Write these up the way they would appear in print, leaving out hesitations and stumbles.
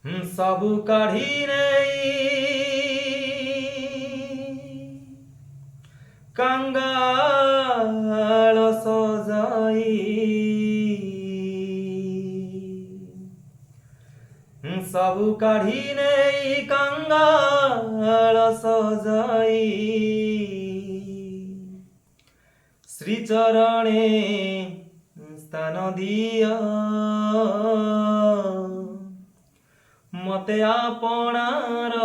ସବୁ କାଢ଼ି ନେଇ କାଙ୍ଗାଳ ସଜାଇ ସବୁ କାଢ଼ି ନେଇ କାଙ୍ଗାଳ ସଜାଇ ଶ୍ରୀଚରଣେ ସ୍ଥାନ ଦିଅ ମତେ ଆପଣାର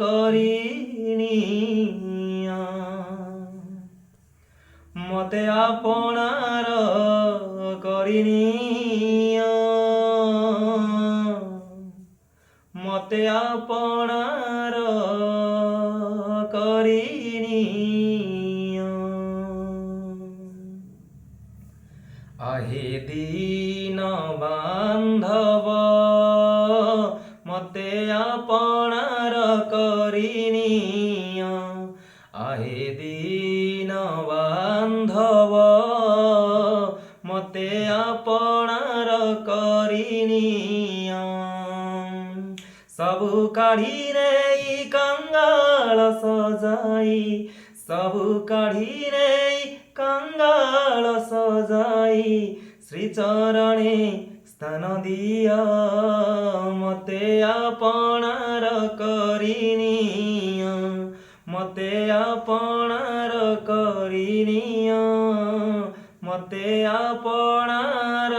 କରିନିଅ ମତେ ଆପଣାର କରିନିଅ ମତେ ଆପଣାର କରିନିଅ आहे दीन बांधव मते आपणार करिनिया आहे दीन बांधव मते आपणार करिनिया सबु काढ़ी नेई कंगाल सजाई सबु काढ़ी नेई कंगाल सजाई श्रीचरणे स्थान दिया मते आपणार करिनिया मते आपणार करिनिया मते आपणार